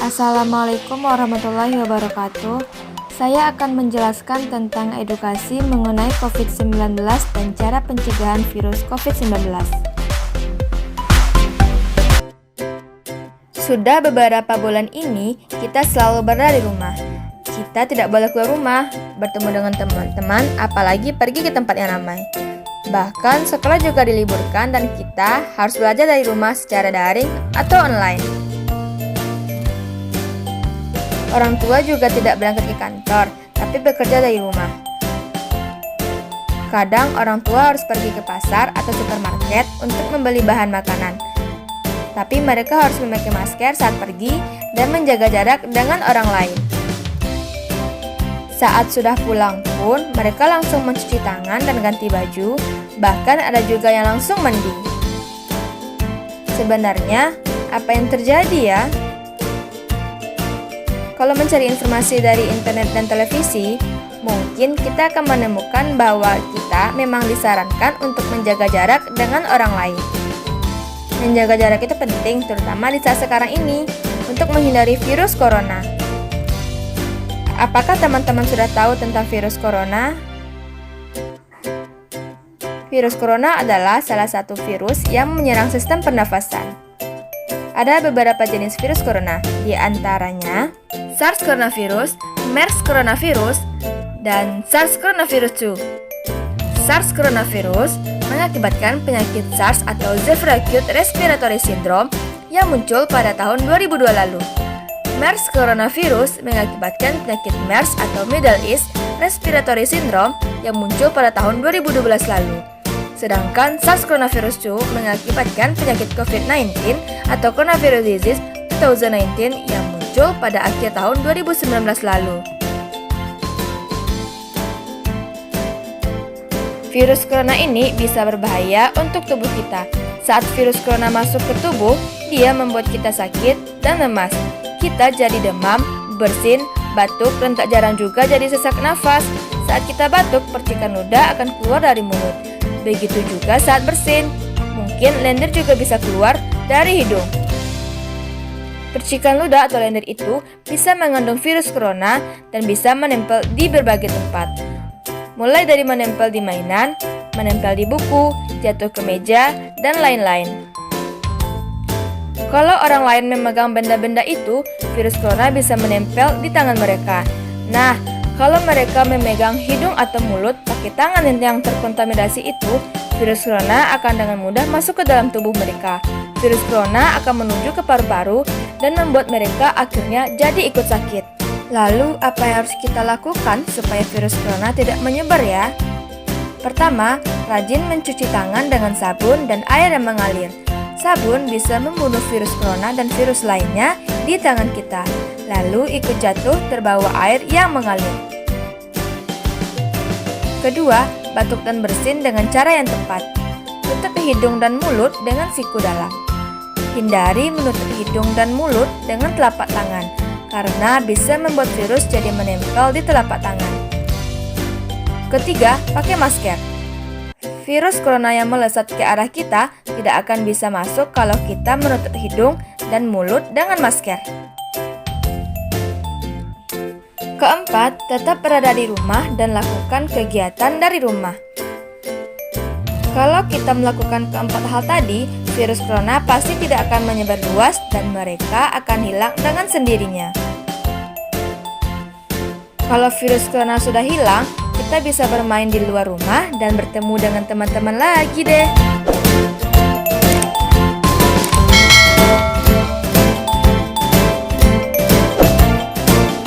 Assalamualaikum warahmatullahi wabarakatuh. Saya akan menjelaskan tentang edukasi mengenai COVID-19 dan cara pencegahan virus COVID-19. Sudah beberapa bulan ini, kita selalu berada di rumah. Kita tidak boleh keluar rumah, bertemu dengan teman-teman, apalagi pergi ke tempat yang ramai. Bahkan sekolah juga diliburkan dan kita harus belajar dari rumah secara daring atau online. Orang tua juga tidak berangkat ke kantor, tapi bekerja dari rumah. Kadang orang tua harus pergi ke pasar atau supermarket untuk membeli bahan makanan. Tapi mereka harus memakai masker saat pergi dan menjaga jarak dengan orang lain. Saat sudah pulang pun, mereka langsung mencuci tangan dan ganti baju, bahkan ada juga yang langsung mandi. Sebenarnya, apa yang terjadi ya? Kalau mencari informasi dari internet dan televisi, mungkin kita akan menemukan bahwa kita memang disarankan untuk menjaga jarak dengan orang lain. Menjaga jarak itu penting, terutama di saat sekarang ini, untuk menghindari virus corona. Apakah teman-teman sudah tahu tentang virus corona? Virus corona adalah salah satu virus yang menyerang sistem pernafasan. Ada beberapa jenis virus corona, di antaranya SARS coronavirus, MERS coronavirus, dan SARS coronavirus 2. SARS coronavirus mengakibatkan penyakit SARS atau Severe Acute Respiratory Syndrome yang muncul pada tahun 2002 lalu. MERS coronavirus mengakibatkan penyakit MERS atau Middle East Respiratory Syndrome yang muncul pada tahun 2012 lalu. Sedangkan SARS coronavirus 2 mengakibatkan penyakit COVID-19 atau Coronavirus Disease 2019 yang muncul pada akhir tahun 2019 lalu. Virus corona ini bisa berbahaya untuk tubuh kita. Saat virus corona masuk ke tubuh, dia membuat kita sakit dan lemas. Kita jadi demam, bersin, batuk, dan tak jarang juga jadi sesak nafas. Saat kita batuk, percikan ludah akan keluar dari mulut. Begitu juga saat bersin. Mungkin lendir juga bisa keluar dari hidung. Percikan ludah atau lendir itu bisa mengandung virus corona dan bisa menempel di berbagai tempat. Mulai dari menempel di mainan, menempel di buku, jatuh ke meja, dan lain-lain. Kalau orang lain memegang benda-benda itu, virus corona bisa menempel di tangan mereka. Nah, kalau mereka memegang hidung atau mulut pakai tangan yang terkontaminasi itu, virus corona akan dengan mudah masuk ke dalam tubuh mereka. Virus corona akan menuju ke paru-paru dan membuat mereka akhirnya jadi ikut sakit. Lalu, apa yang harus kita lakukan supaya virus corona tidak menyebar ya? Pertama, rajin mencuci tangan dengan sabun dan air yang mengalir. Sabun bisa membunuh virus corona dan virus lainnya di tangan kita, lalu ikut jatuh terbawa air yang mengalir. Kedua, batuk dan bersin dengan cara yang tepat. Tutupi hidung dan mulut dengan siku dalam. Hindari menutup hidung dan mulut dengan telapak tangan, karena bisa membuat virus jadi menempel di telapak tangan. Ketiga, pakai masker. Virus corona yang melesat ke arah kita tidak akan bisa masuk kalau kita menutup hidung dan mulut dengan masker. Keempat, tetap berada di rumah dan lakukan kegiatan dari rumah. Kalau kita melakukan keempat hal tadi, virus corona pasti tidak akan menyebar luas dan mereka akan hilang dengan sendirinya. Kalau virus corona sudah hilang, kita bisa bermain di luar rumah dan bertemu dengan teman-teman lagi deh.